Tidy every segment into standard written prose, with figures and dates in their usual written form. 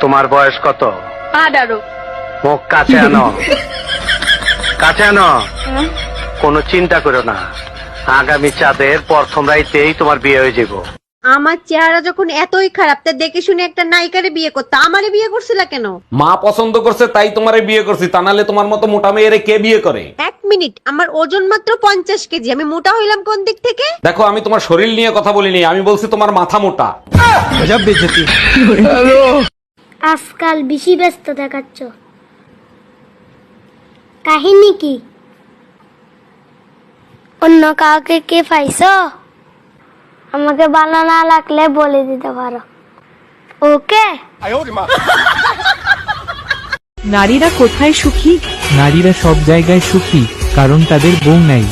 তোমার বয়স কত? 18। মুখ কাছে আনো, কাছে আনো। কোনো চিন্তা করো না, আগামী চাঁদের প্রথম রাইতেই তোমার বিয়ে হয়ে যাব। আমার চেহারা যখন এতই খারাপ, তা দেখে শুনে একটা নায়িকারে বিয়ে করতে আমারে বিয়ে করছিলা কেন? মা পছন্দ করছে তাই তোমারে বিয়ে করছি, তা নাহলে তোমার মতো মোটা মেয়েরে কে বিয়ে করে? এক মিনিট, আমার ওজন মাত্র 50 কেজি, আমি মোটা হইলাম কোন দিক থেকে? দেখো, আমি তোমার শরীর নিয়ে কথা বলিনি, আমি বলছি তোমার মাথা মোটা। আজকাল বেশি ব্যস্ত দেখাচ্ছ, কাহিনী কি? অন্য কাউকে কে পাইছো? আমাকে ভালো না লাগলে বলে দিতে পারো, ওকে? নারীরা কোথায় সুখী? নারীরা সব জায়গায় সুখী, কারণ তাদের বউ নাই।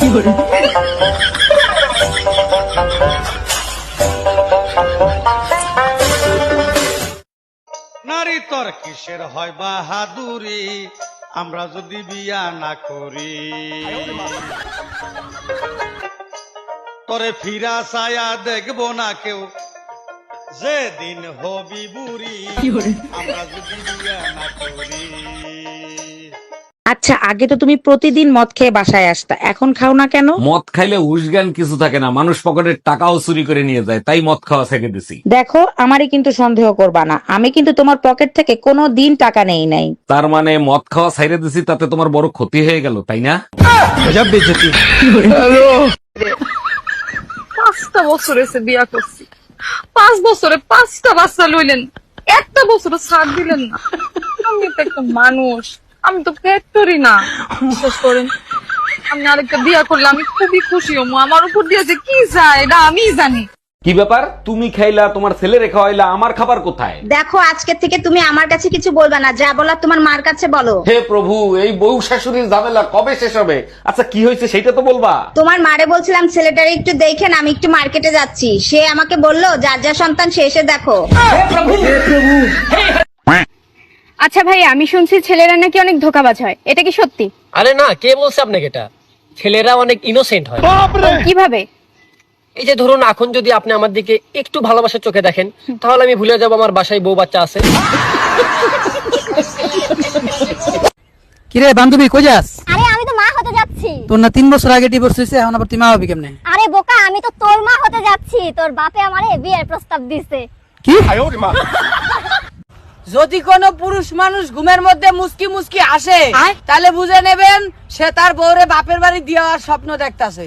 নারী তোর কিসের হয় বাহাদুরি, আমরা যদি বিয়া না করি। তোরে ফিরা ছায়া দেখবো না কেউ, যেদিন হবি বুড়ি, আমরা যদি বিয়া না করি। আচ্ছা, আগে তো তুমি প্রতিদিন মদ খেয়ে বাসায় আসতা, এখন খাও না কেন? মদ খাইলে হুশজ্ঞান কিছু থাকে না, মানুষ পকেটের টাকাও চুরি করে নিয়ে যায়, তাই মদ খাওয়া ছেড়ে দিছি। দেখো, আমারই কিন্তু সন্দেহ করবা না, আমি কিন্তু তোমার পকেট থেকে কোনো দিন টাকা নেই নাই। তার মানে মদ খাওয়া ছেড়ে দিছি, তাতে তোমার বড় ক্ষতি হয়ে গেল, তাই না? 5টা বছর এসে বিয়া করছি, 5 বছরে 5টা বাচ্চা লইলেন, একটা বছর ছাড় দিলেন না। আমি তো একটা মানুষ, আমি তো ফ্যাক্টরি না। বিশ্বাস করেন, আমি আরেকটা বিয়া করলে আমি খুবই খুশি হবো। আমার উপর দিয়ে যে কি যায় এটা আমি জানি। কি ব্যাপার, তুমি খাইলা, তোমার ছেলে রেখা হইলা, আমার খাবার কোথায়? দেখো, আজকে থেকে তুমি আমার কাছে কিছু বলবে না, যা বলার তোমার মার কাছে বলো। হে প্রভু, এই বউ শাশুড়ির ঝামেলা কবে শেষ হবে? আচ্ছা, কি হয়েছে সেটা তো বলবা। তোমার মারে বলছিলাম ছেলেটারে একটু দেখেন, আমি একটু মার্কেটে যাচ্ছি। সে আমাকে বললো যার যা সন্তান সে এসে দেখো। আচ্ছা ভাই, আমি শুনছি ছেলেরা নাকি অনেক ধোঁকাবাজ হয়, এটা কি সত্যি? আরে না, কে বলছে আপনাকে? এটা ছেলেরা অনেক ইনোসেন্ট হয়। কিভাবে? এই যে ধরুন, এখন যদি আপনি আমার দিকে একটু ভালোবাসার চোখে দেখেন, তাহলে আমি ভুলে যাবো আমার বাসায় বউ বাচ্চা আছে। কিরে বান্ধবী, কই যাস? আরে আমি তো মা হতে যাচ্ছি। তোর না 3 বছর আগে ডিভোর্স হয়েছে, এখন আবার তুই মা হবি কেমনে? আরে বোকা, আমি তো তোর মা হতে যাচ্ছি। তোর বাপে আমারে বিয়ের প্রস্তাব দিছে। কি? যদি কোনো পুরুষ মানুষ ঘুমের মধ্যে মুস্কি মুস্কি আসে, তাহলে বুঝে নেবেন সে তার বউরে বাপের বাড়ি দেওয়ার স্বপ্ন দেখতাছে।